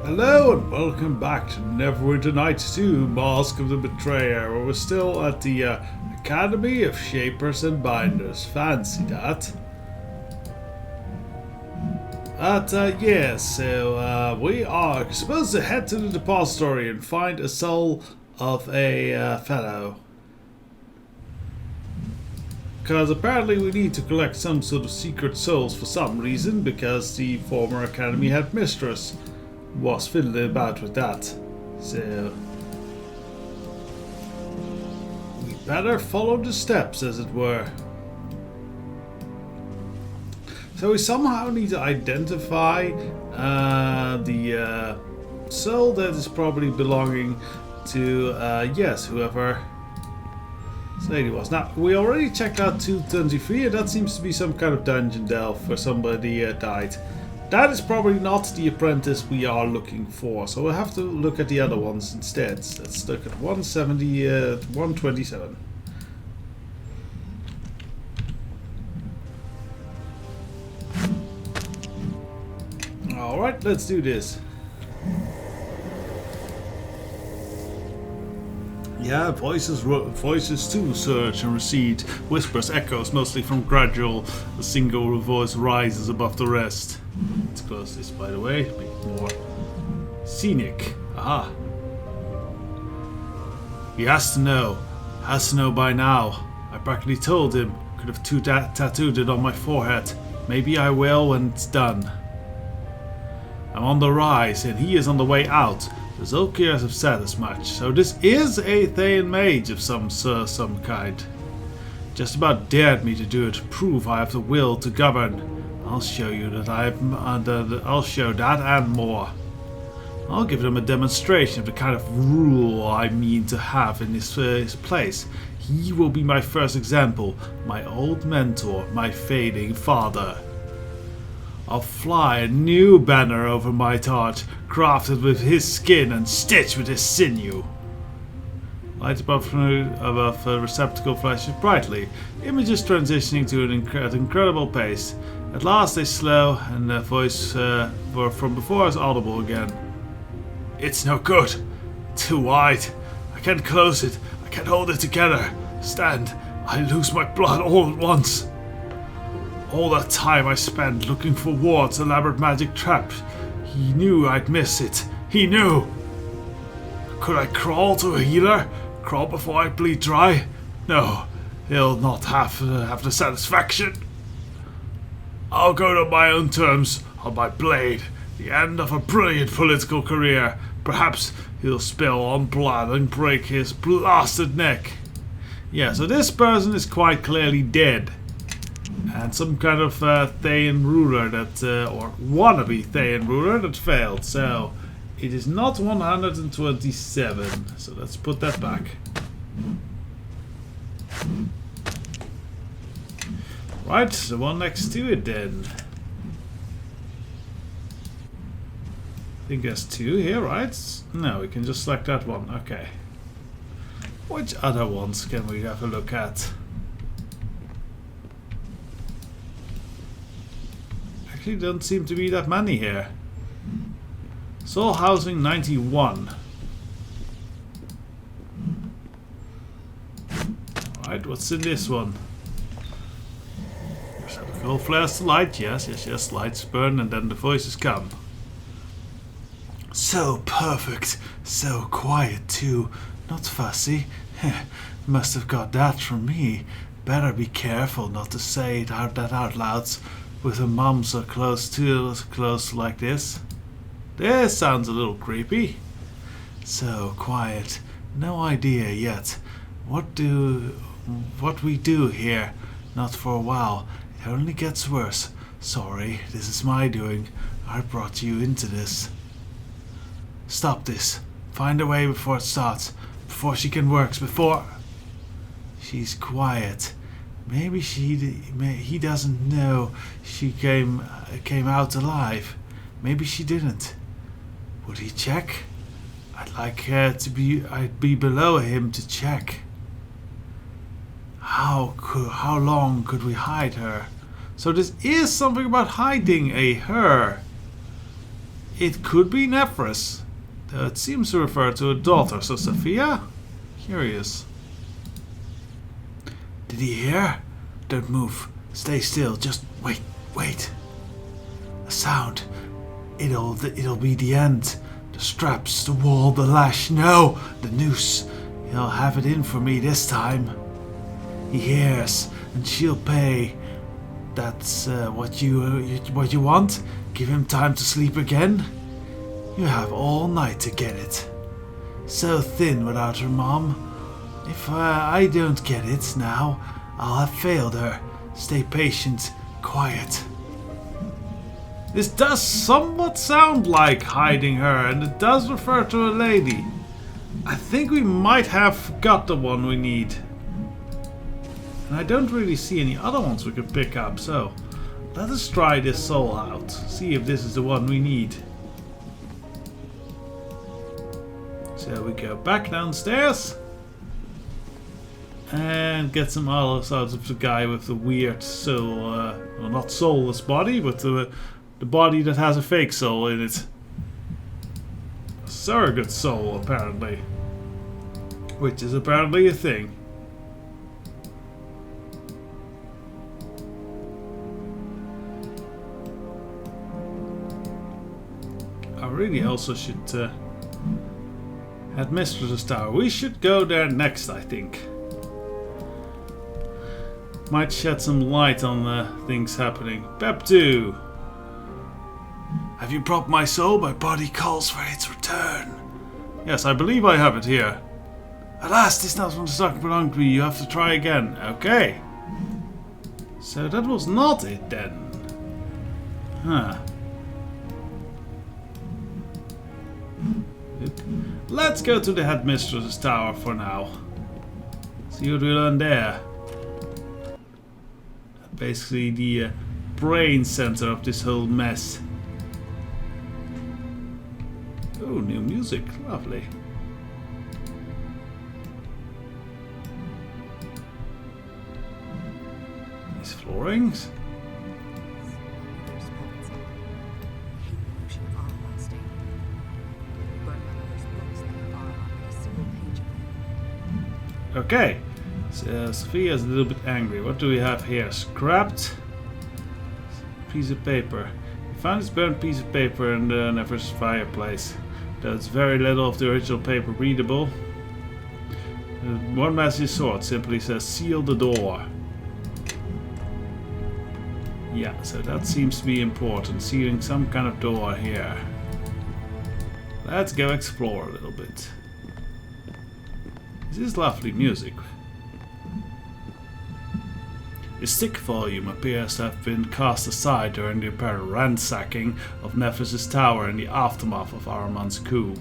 Hello and welcome back to Neverwinter Nights 2, Mask of the Betrayer, where we're still at the Academy of Shapers and Binders. Fancy that. We are supposed to head to the depository and find a soul of a fellow. Because apparently we need to collect some sort of secret souls for some reason, because the former Academy headmistress was fiddling about with that. So we better follow the steps, as it were. So we somehow need to identify the soul that is probably belonging to whoever this lady was. Now we already checked out 223, and that seems to be some kind of dungeon delve where somebody died. That is probably not the apprentice we are looking for, so we'll have to look at the other ones instead. Let's look at 170, 127. Alright, let's do this. Yeah, voices too surge and recede. Whispers, echoes, mostly from gradual. A single voice rises above the rest. Let's close this, by the way. Make it more scenic. Aha. He has to know. Has to know by now. I practically told him. Could have tattooed it on my forehead. Maybe I will when it's done. I'm on the rise, and he is on the way out. The Zolkirs have said as much, so this is a Thayan mage of some kind. Just about dared me to do it to prove I have the will to govern. I'll show you that I'll show that and more. I'll give them a demonstration of the kind of rule I mean to have in his place. He will be my first example, my old mentor, my fading father. I'll fly a new banner over my torch, crafted with his skin and stitched with his sinew. Light above the receptacle flashes brightly, images transitioning to an incredible pace. At last they slow, and the voice from before is audible again. It's no good. Too wide. I can't close it. I can't hold it together. Stand. I lose my blood all at once. All that time I spent looking for Ward's elaborate magic trap. He knew I'd miss it. He knew. Could I crawl to a healer? Crawl before I bleed dry? No, he'll not have the satisfaction. I'll go to my own terms on my blade. The end of a brilliant political career. Perhaps he'll spill on blood and break his blasted neck. Yeah, so this person is quite clearly dead. And some kind of Thayan ruler that, or wannabe Thayan ruler that failed. So it is not 127. So let's put that back. Right, the one next to it then. I think there's two here, right? No, we can just select that one. Okay. Which other ones can we have a look at? Actually, don't seem to be that many here. Soul housing 91. Alright, what's in this one? Receptacle flares the light, yes, lights burn and then the voices come. So perfect, so quiet too, not fussy. Must have got that from me. Better be careful not to say it out loud with a mum so close like this. This sounds a little creepy. So quiet, no idea yet. What we do here? Not for a while. It only gets worse. Sorry, this is my doing. I brought you into this. Stop this. Find a way before it starts. Before she can work. Before... She's quiet. Maybe he doesn't know she came out alive. Maybe she didn't. Would he check? I'd be below him to check. How long could we hide her? So this is something about hiding a her. It could be Nephris, though it seems to refer to a daughter, so Sophia? Curious. Did he hear? Don't move. Stay still. Just wait. A sound. It'll be the end. The straps, the wall, the lash. No, the noose. He'll have it in for me this time. He hears, and she'll pay. That's what you want? Give him time to sleep again? You have all night to get it. So thin without her mom. If I don't get it now, I'll have failed her. Stay patient, quiet. This does somewhat sound like hiding her, and it does refer to a lady. I think we might have got the one we need. And I don't really see any other ones we could pick up, so let us try this soul out. See if this is the one we need. So we go back downstairs and get some olives out of the guy with the weird soul, well, not soulless body, but the body that has a fake soul in it. A surrogate soul, apparently. Which is apparently a thing. I really also should Headmistress's Tower. We should go there next, I think. Might shed some light on the things happening. Pep 2. Have you brought my soul? My body calls for its return. Yes, I believe I have it here. Alas, this not what the stock belonged to me. You have to try again. Okay. So that was not it then. Huh. Let's go to the Headmistress's Tower for now. See what we learn there. Basically the brain center of this whole mess. Oh, new music. Lovely. These floorings. Okay, so Sophia's a little bit angry. What do we have here? Scrapped piece of paper. We found this burnt piece of paper in the Never's fireplace. Though it's very little of the original paper readable. One message short simply says seal the door. Yeah, so that seems to be important. Sealing some kind of door here. Let's go explore a little bit. This is lovely music. The stick volume appears to have been cast aside during the apparent ransacking of Nephris' tower in the aftermath of Ahriman's coup.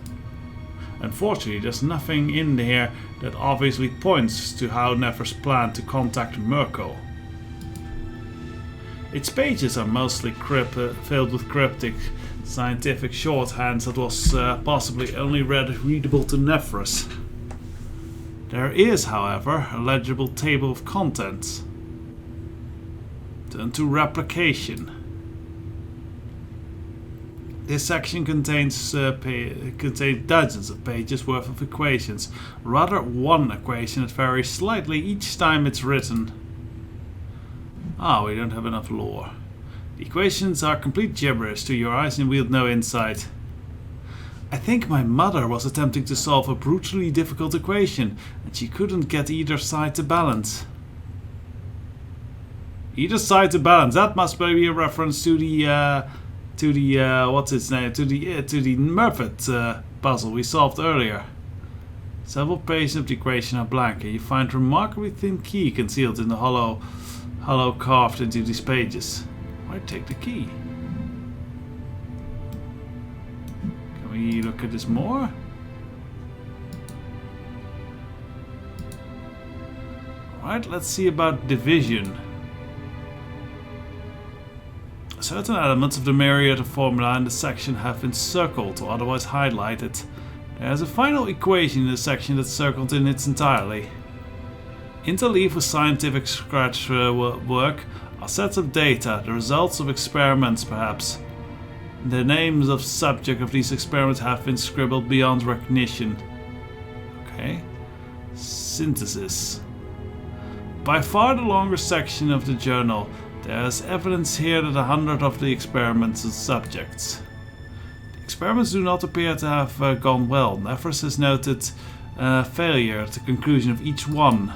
Unfortunately, there's nothing in here that obviously points to how Nephris planned to contact Mirko. Its pages are mostly filled with cryptic scientific shorthand that was possibly only readable to Nephris. There is, however, a legible table of contents. Turn to replication. This section contains dozens of pages worth of equations. Rather, one equation that varies slightly each time it's written. We don't have enough lore. The equations are complete gibberish to your eyes and wield no insight. I think my mother was attempting to solve a brutally difficult equation, and she couldn't get either side to balance. Either side to balance. That must be a reference to the what's its name? To the Murphet puzzle we solved earlier. Several pages of the equation are blank, and you find a remarkably thin key concealed in the hollow carved into these pages. Why take the key? We look at this more. Alright, let's see about division. Certain elements of the myriad of formula in the section have been circled or otherwise highlighted. There is a final equation in the section that's circled in its entirety. Interleaved with scientific scratch work are sets of data, the results of experiments perhaps. The names of subject of these experiments have been scribbled beyond recognition. Okay. Synthesis. By far the longest section of the journal, there is evidence here that 100 of the experiments are subjects. The experiments do not appear to have gone well. Neverwinter has noted failure at the conclusion of each one.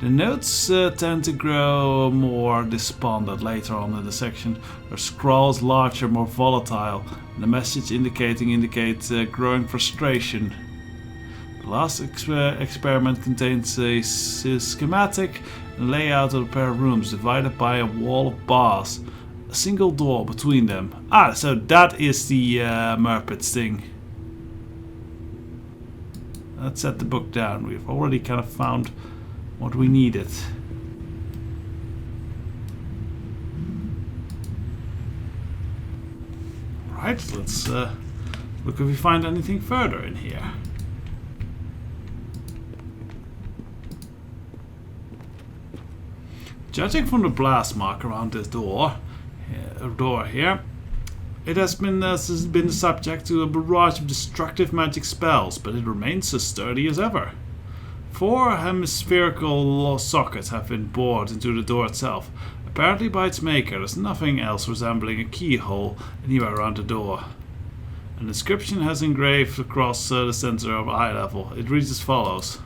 The notes tend to grow more despondent later on in the section. Their scrawls larger, more volatile, and the message indicates growing frustration. The last experiment contains a schematic and layout of a pair of rooms divided by a wall of bars, a single door between them. Ah, so that is the Merpits thing. Let's set the book down. We've already kind of found what we needed. Right, let's look if we find anything further in here. Judging from the blast mark around this door here, it has been the subject to a barrage of destructive magic spells, but it remains as sturdy as ever. 4 hemispherical sockets have been bored into the door itself. Apparently by its maker, there's nothing else resembling a keyhole anywhere around the door. An inscription has engraved across the center of eye level. It reads as follows.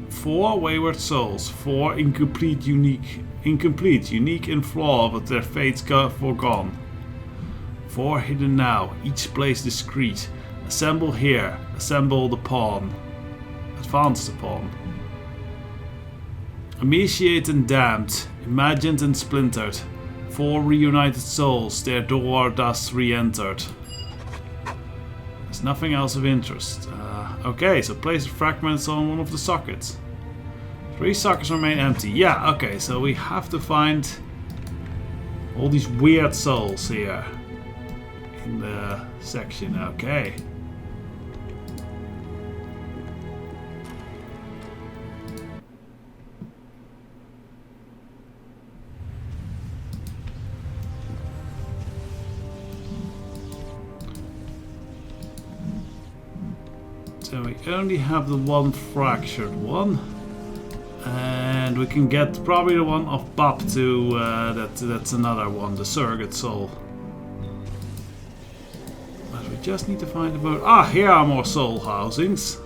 4 wayward souls, 4 incomplete, unique in flaw, but their fates foregone. 4 hidden now, each place discreet. Assemble here, assemble the pawn. Advance the pawn. Emaciated and damned, imagined and splintered. 4 reunited souls, their door thus re-entered. There's nothing else of interest. Okay, so place the fragments on one of the sockets. 3 sockets remain empty. Yeah, okay, so we have to find all these weird souls here in the section. Okay. So we only have the one fractured one. And we can get probably the one of Bob too. That's another one, the surrogate soul. But we just need to find the boat. Ah, here are more soul housings.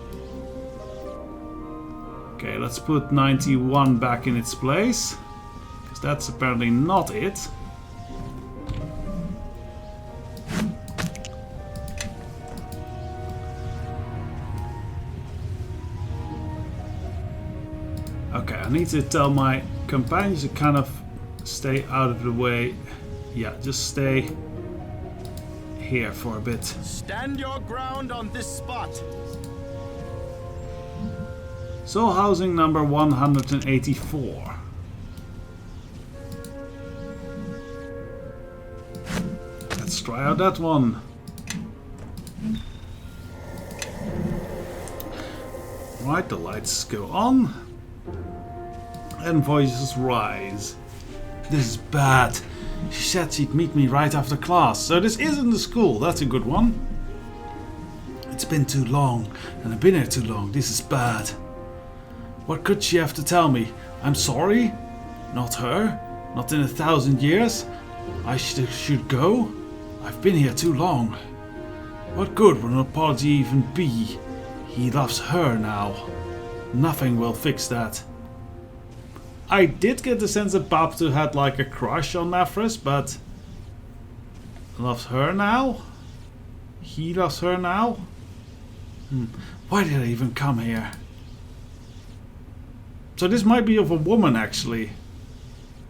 Okay, let's put 91 back in its place, because that's apparently not it. Okay, I need to tell my companions to kind of stay out of the way. Yeah, just stay here for a bit. Stand your ground on this spot. Soul housing number 184. Let's try out that one. Right, the lights go on. And voices rise. This is bad. She said she'd meet me right after class. So this isn't the school. That's a good one. It's been too long. And I've been here too long. This is bad. What could she have to tell me? I'm sorry? Not her? Not in 1,000 years? I should go? I've been here too long. What good would an apology even be? He loves her now. Nothing will fix that. I did get the sense that Babtu had like a crush on Neverwinter, but loves her now? He loves her now? Why did I even come here? So this might be of a woman actually.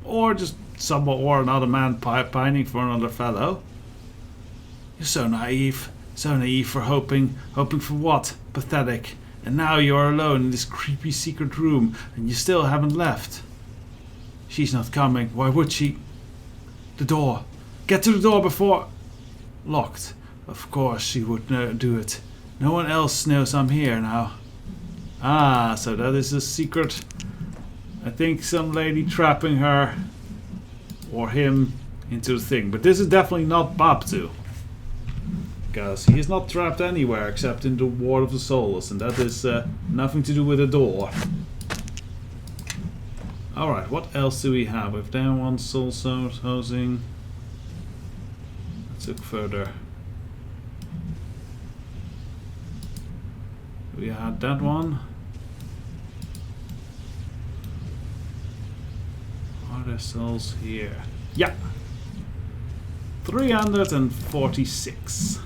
Or just someone or another man pining for another fellow. You're so naive. So naive for hoping. Hoping for what? Pathetic. And now you're alone in this creepy secret room and you still haven't left. She's not coming. Why would she? The door. Get to the door before... Locked. Of course she would do it. No one else knows I'm here now. Ah, so that is a secret. I think some lady trapping her. Or him into the thing. But this is definitely not Babtu. Because he is not trapped anywhere except in the Ward of the Soulless, and that is nothing to do with the door. Alright, what else do we have? We've down one soul housing. Let's look further. We had that one. Are there souls here? Yeah! 346.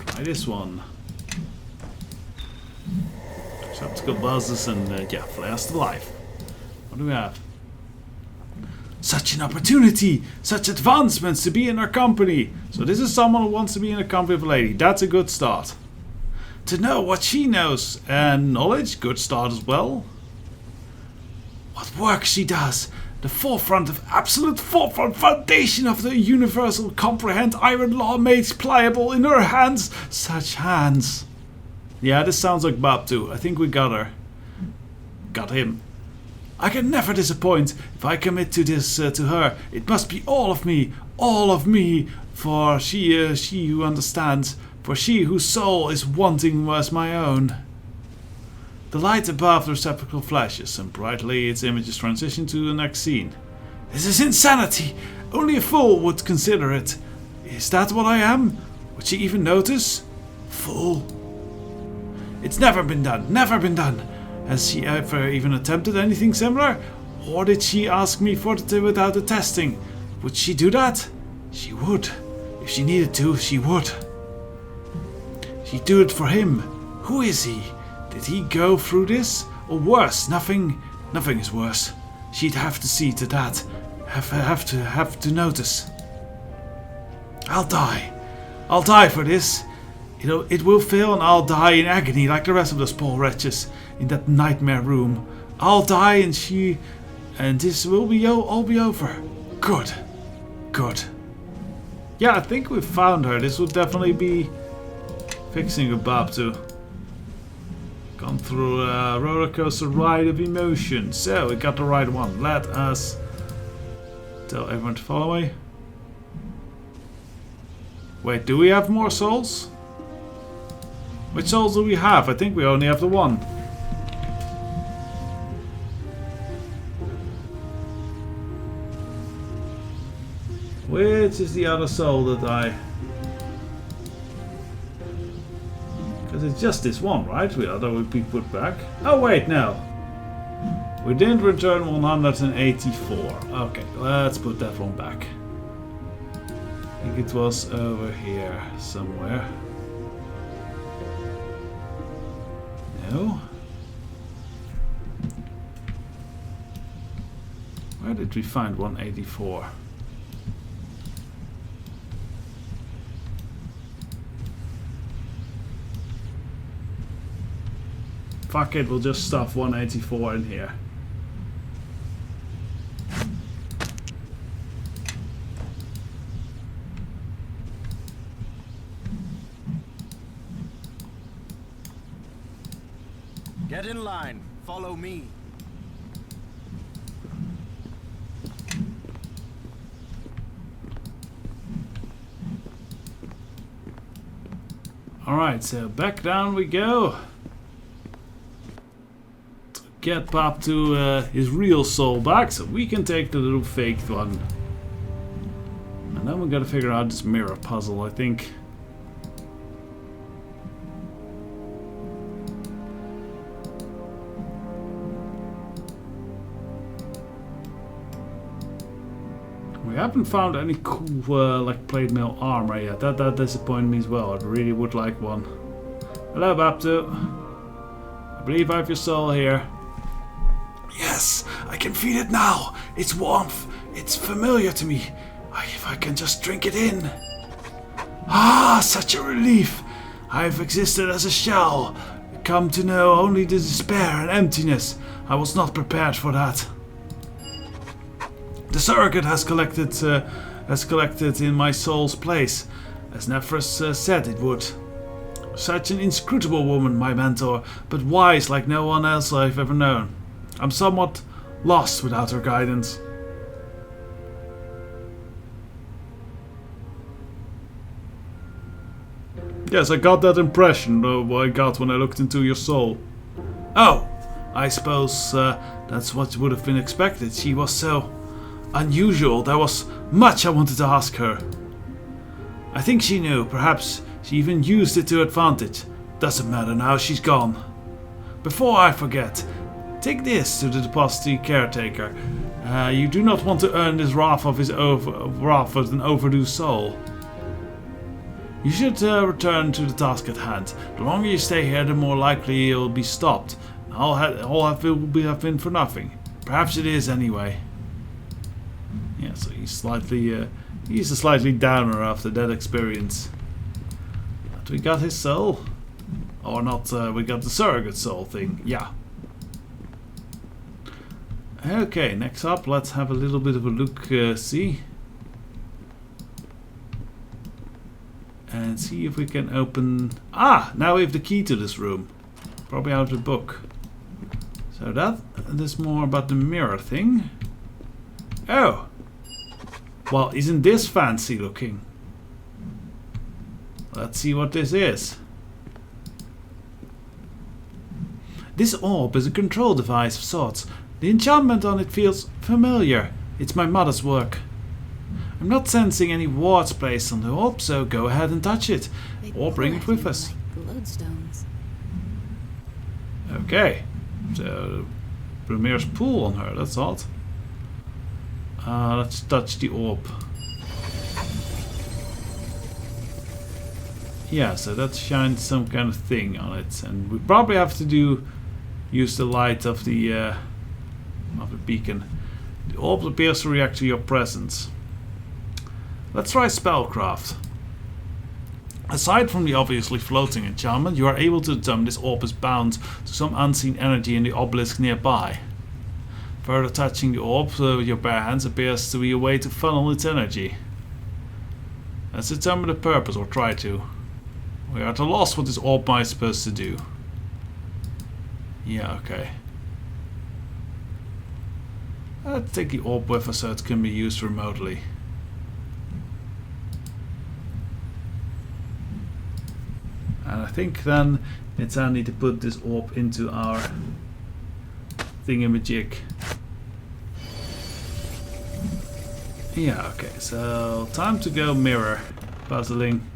Try this one. Subtical buzzes and yeah, flares to life. What do we have? Such an opportunity! Such advancements to be in our company! So this is someone who wants to be in a company of a lady. That's a good start. To know what she knows and knowledge, good start as well. What work she does! The forefront of absolute forefront foundation of the universal comprehend iron law made pliable in her hands. Such hands. Yeah, this sounds like Babtu. I think we got her. Got him. I can never disappoint. If I commit to this to her, it must be all of me, for she who understands, for she whose soul is wanting was my own. The light above the receptacle flashes, and brightly its images transition to the next scene. This is insanity! Only a fool would consider it. Is that what I am? Would she even notice? Fool. It's never been done, never been done. Has she ever even attempted anything similar? Or did she ask me for it without the testing? Would she do that? She would. If she needed to, she would. She'd do it for him. Who is he? Did he go through this? Or worse, nothing is worse. She'd have to see to that. Have to notice. I'll die. I'll die for this. It will fail and I'll die in agony like the rest of those poor wretches in that nightmare room. I'll die and this will be all be over. Good. Good. Yeah, I think we've found her. This would definitely be fixing a Babtu. Gone through a roller coaster ride of emotion. So, we got the right one. Let us tell everyone to follow me. Wait, do we have more souls? Which souls do we have? I think we only have the one. Which is the other soul that I... Because it's just this one, right? The other would be put back. Oh wait, no. We didn't return 184. Okay, let's put that one back. I think it was over here somewhere. No. Where did we find 184? Fuck it, we'll just stuff 184 in here. Get in line. Follow me. Alright, so back down we go. To get Babtu his real soul back so we can take the little faked one. And then we gotta figure out this mirror puzzle, I think. We haven't found any cool like plate mail armor yet. That disappointed me as well. I really would like one. Hello, Babtu. I believe I have your soul here. Yes, I can feel it now. It's warmth. It's familiar to me. If I can just drink it in. Ah, such a relief. I've existed as a shell. Come to know only the despair and emptiness. I was not prepared for that. The surrogate has collected in my soul's place, as Nephris said it would. Such an inscrutable woman, my mentor, but wise like no one else I've ever known. I'm somewhat lost without her guidance. Yes, I got that impression I got when I looked into your soul. Oh, I suppose that's what would have been expected. She was so unusual. There was much I wanted to ask her. I think she knew. Perhaps she even used it to advantage. Doesn't matter now, she's gone. Before I forget, take this to the depository caretaker. You do not want to earn this wrath of wrath with an overdue soul. You should return to the task at hand. The longer you stay here, the more likely you'll be stopped. All have been for nothing. Perhaps it is anyway. Yeah, so he's a slightly downer after that experience. But we got his soul, or not? We got the surrogate soul thing. Yeah. Okay, next up, let's have a little bit of a look. See. And see if we can open... Ah! Now we have the key to this room. Probably out of the book. So that's more about the mirror thing. Oh! Well, isn't this fancy looking? Let's see what this is. This orb is a control device of sorts. The enchantment on it feels familiar. It's my mother's work. I'm not sensing any wards placed on the orb, so go ahead and touch it. Or bring it with us. Bloodstones. Okay. So, Premier's pool on her, that's odd. Let's touch the orb. Yeah, so that shines some kind of thing on it. And we probably have to use the light of the beacon. The orb appears to react to your presence. Let's try spellcraft. Aside from the obviously floating enchantment, you are able to determine this orb is bound to some unseen energy in the obelisk nearby. Further touching the orb with your bare hands appears to be a way to funnel its energy. Let's determine the purpose, or try to. We are at a loss what this orb might be supposed to do. Yeah, okay. Let's take the orb with us so it can be used remotely. And I think then it's handy to put this orb into our thingamajig. Yeah, okay, so time to go mirror puzzling.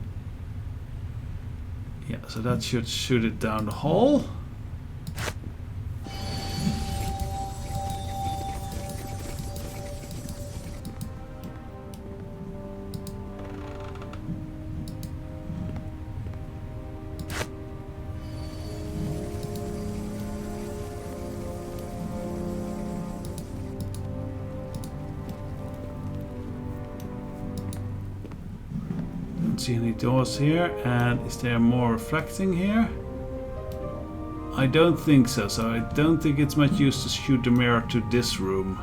Yeah, so that should shoot it down the hole. See any doors here, and is there more reflecting here? I don't think so, so I don't think it's much use to shoot the mirror to this room.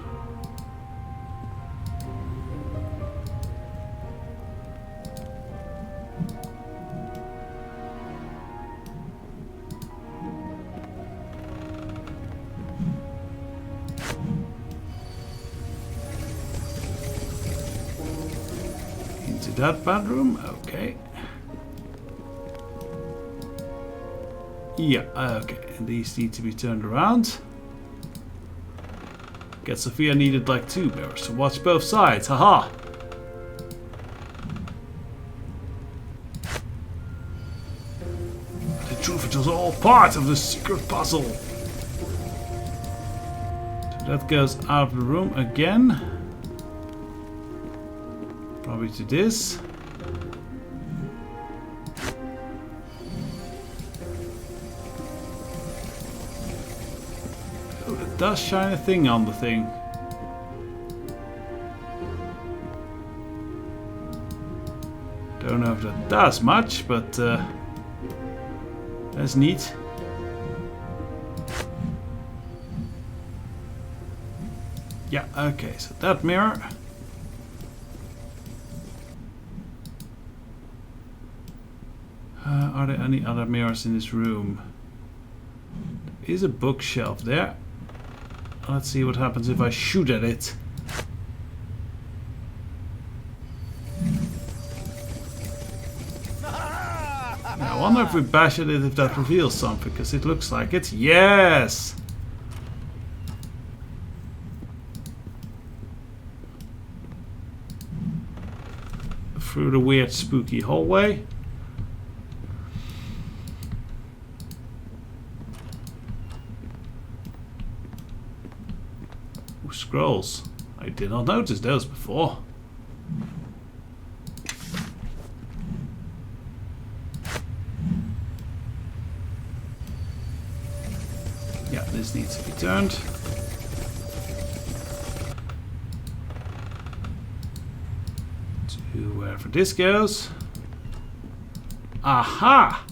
That bedroom, okay. Yeah, okay. And these need to be turned around. Guess Sophia needed like 2 mirrors to watch both sides. Haha. The truth, it was all part of the secret puzzle. So that goes out of the room again. Probably to this. Oh, it does shine a thing on the thing. Don't know if that does much, but that's neat. Yeah, okay, so that mirror. Are there any other mirrors in this room? There is a bookshelf there. Let's see what happens if I shoot at it. Now, I wonder if we bash at it if that reveals something, because it looks like it. Yes! Through the weird spooky hallway. Ooh, scrolls. I did not notice those before. Yeah, this needs to be turned. Wherever this goes. Aha!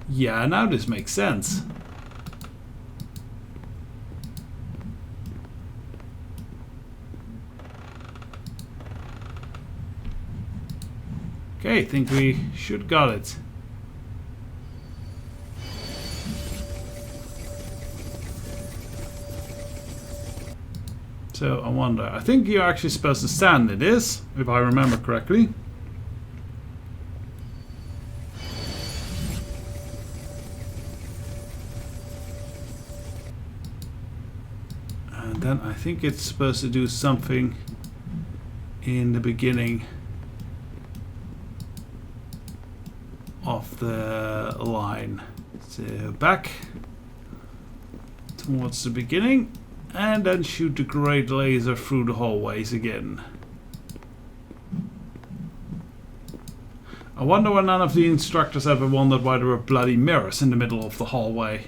Yeah, now this makes sense. Okay, I think we should got it. So I wonder, I think you're actually supposed to stand in this, if I remember correctly. And then I think it's supposed to do something in the beginning of the line. So back towards the beginning. And then shoot the great laser through the hallways again. I wonder why none of the instructors ever wondered why there were bloody mirrors in the middle of the hallway.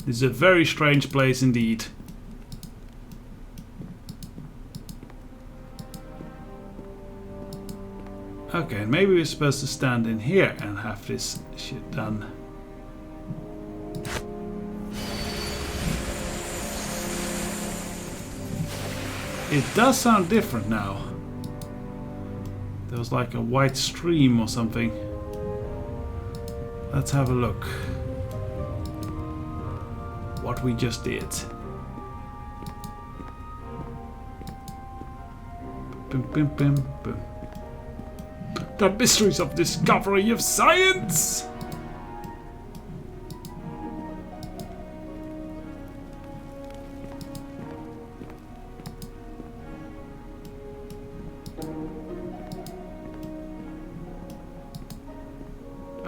This is a very strange place indeed. Okay, maybe we're supposed to stand in here and have this shit done. It does sound different now. There was like a white stream or something. Let's have a look. What we just did. Bim, bim, bim, bim. The mysteries of discovery of science!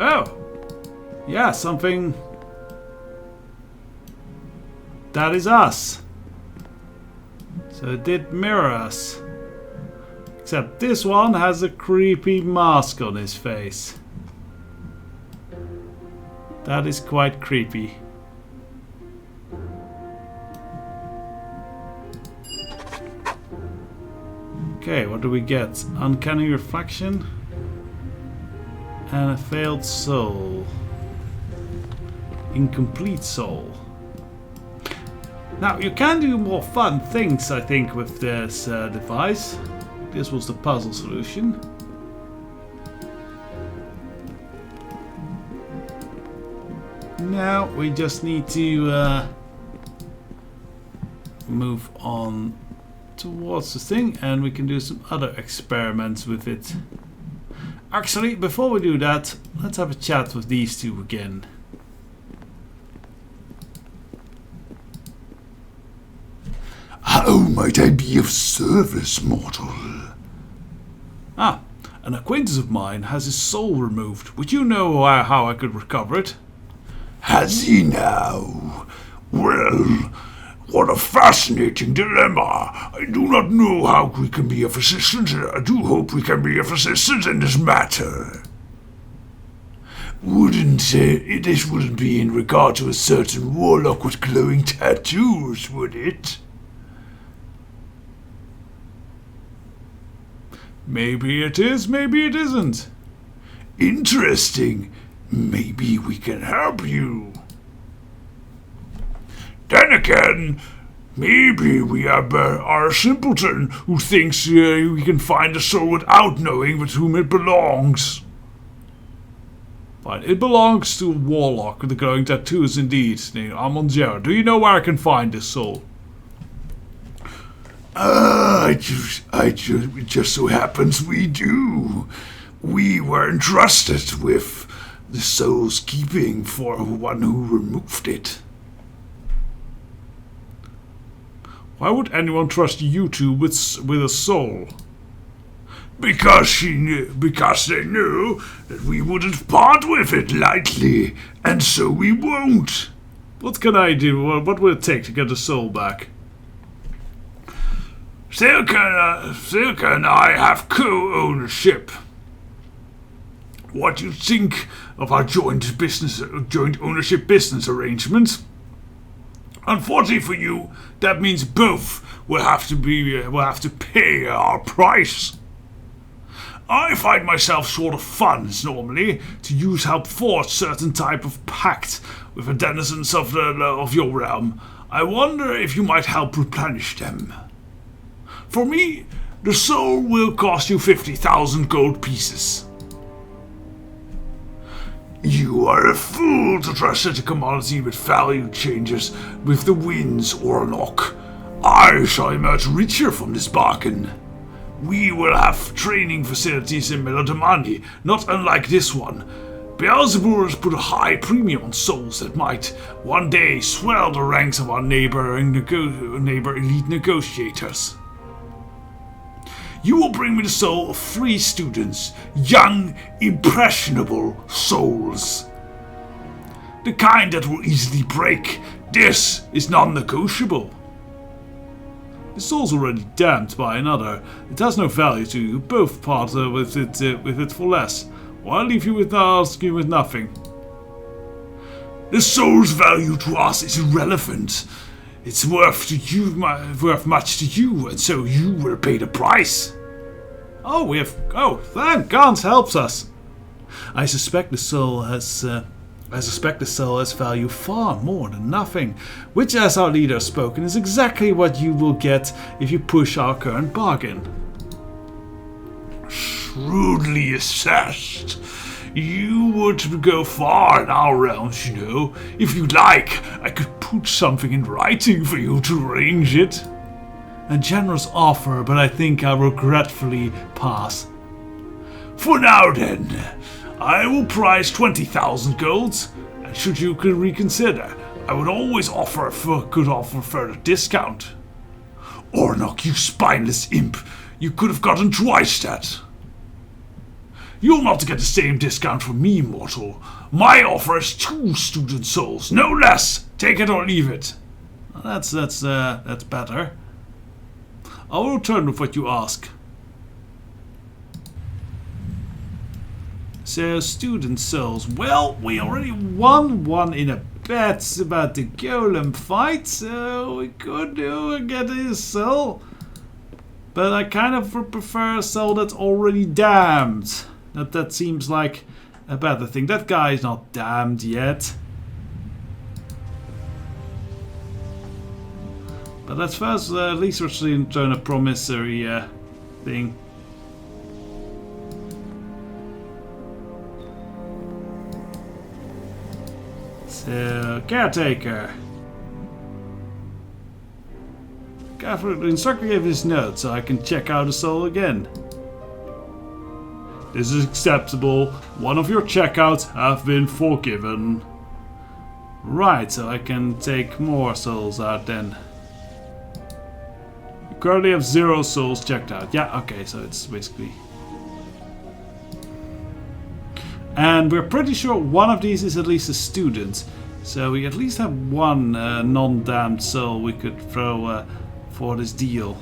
Oh! Yeah, something... That is us. So it did mirror us. Except this one has a creepy mask on his face. That is quite creepy. Okay, what do we get? Uncanny reflection. And a failed soul. Incomplete soul. Now, you can do more fun things, I think, with this device. This was the puzzle solution. Now, we just need to move on towards the thing, and we can do some other experiments with it. Actually, before we do that, let's have a chat with these two again. How might I be of service, mortal? Ah, an acquaintance of mine has his soul removed. Would you know how I could recover it? Has he now? Well, what a fascinating dilemma. I do not know how we can be of assistance. I do hope we can be of assistance in this matter. This wouldn't be in regard to a certain warlock with glowing tattoos, would it? Maybe it is, maybe it isn't. Interesting. Maybe we can help you. Then again, maybe we are a simpleton who thinks we can find a soul without knowing with whom it belongs. Fine. It belongs to a warlock with the glowing tattoos indeed, named Amonjera. Do you know where I can find this soul? It just so happens we do. We were entrusted with the soul's keeping for one who removed it. Why would anyone trust you two with a soul? Because they knew that we wouldn't part with it lightly, and so we won't. What can I do? What will it take to get the soul back? Silka and I have co-ownership. What do you think of our joint ownership business arrangement? Unfortunately for you, that means both will have to pay our price. I find myself short of funds normally to help forge certain type of pact with the denizens of your realm. I wonder if you might help replenish them. For me, the soul will cost you 50,000 gold pieces. You are a fool to trust such a commodity with value changes with the winds, Orlok. I shall emerge richer from this bargain. We will have training facilities in Melodamani, not unlike this one. Beelzebub has put a high premium on souls that might one day swell the ranks of our neighbor elite negotiators. You will bring me the soul of 3 students, young, impressionable souls. The kind that will easily break. This is non-negotiable. The soul's already damned by another. It has no value to you. Both part with it for less. Or I'll leave you with nothing. The soul's value to us is irrelevant. It's worth much to you, and so you will pay the price. Thank Gans helps us. I suspect the soul has value far more than nothing, which, as our leader has spoken, is exactly what you will get if you push our current bargain. Shrewdly assessed. You would go far in our realms, you know. If you'd like, I could put something in writing for you to arrange it. A generous offer, but I think I'll regretfully pass. For now, then, I will price 20,000 golds, and should you reconsider, I would always offer further discount. Ornok, you spineless imp, you could have gotten twice that. You'll not get the same discount from me, mortal. My offer is 2 student souls, no less. Take it or leave it. That's better. I will return with what you ask. So, student souls. Well, we already won one in a bet about the golem fight, so we could get his soul. But I kind of prefer a soul that's already damned. That seems like a better thing. That guy is not damned yet. But let's first at least return a promissory thing. So, caretaker. The instructor gave his note so I can check out the soul again. This is acceptable. One of your checkouts have been forgiven. Right, so I can take more souls out then. You currently have 0 souls checked out. Yeah, okay, so it's basically... And we're pretty sure one of these is at least a student. So we at least have one non-damned soul we could throw for this deal.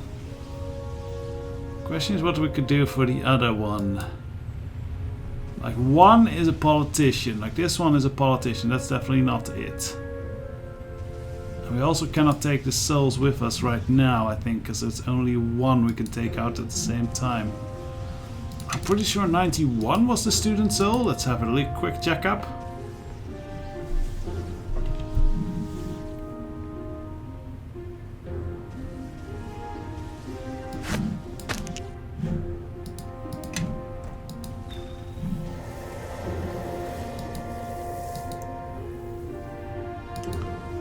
Question is what we could do for the other one. Like, one is a politician. Like, this one is a politician. That's definitely not it. And we also cannot take the souls with us right now, I think, because it's only one we can take out at the same time. I'm pretty sure 91 was the student soul. Let's have a really quick checkup.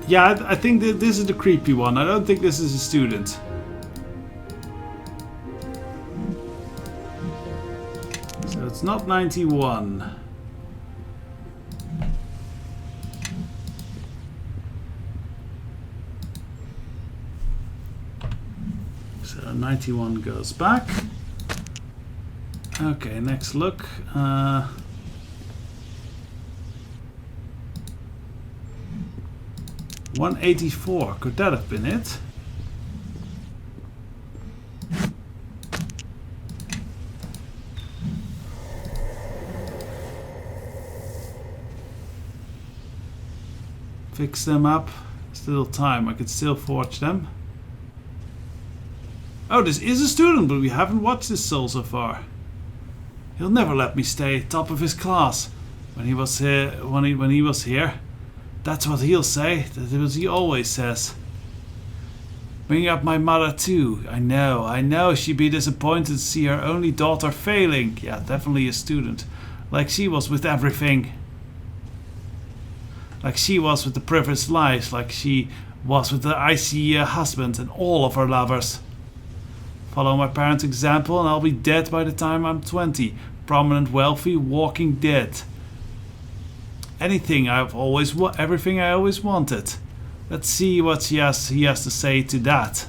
Yeah, I think that this is the creepy one. I don't think this is a student. So it's not 91. So 91 goes back. Okay, next look. 184, could that have been it? Fix them up. Still time, I could still forge them. Oh, this is a student, but we haven't watched this soul so far. He'll never let me stay top of his class. When he was here, when he was here. That's what he'll say. That is what he always says. Bring up my mother too. I know. She'd be disappointed to see her only daughter failing. Yeah, definitely a student. Like she was with everything. Like she was with the privileged life. Like she was with the icy husband and all of her lovers. Follow my parents' example and I'll be dead by the time I'm 20. Prominent, wealthy, walking dead. Everything I always wanted. Let's see what he has to say to that.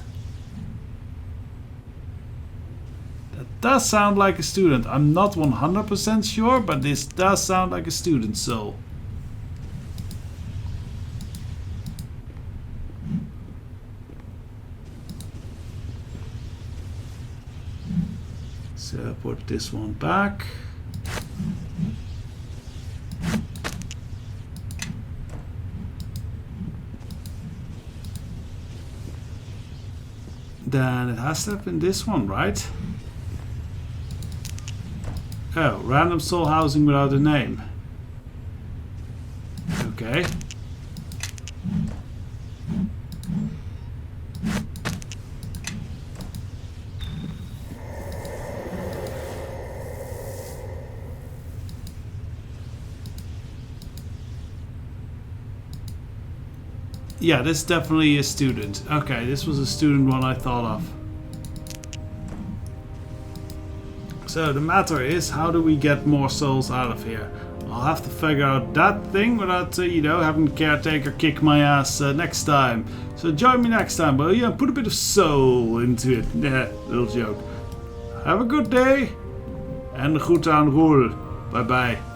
That does sound like a student. I'm not 100% sure, but this does sound like a student soul. So put this one back. Then it has to have been this one, right? Oh, random soul housing without a name. Okay. Yeah, this is definitely a student. Okay, this was a student one I thought of. So the matter is, how do we get more souls out of here? I'll have to figure out that thing without, having the caretaker kick my ass next time. So join me next time, will you? Put a bit of soul into it. Yeah, little joke. Have a good day. En goed aan Roel. Bye bye.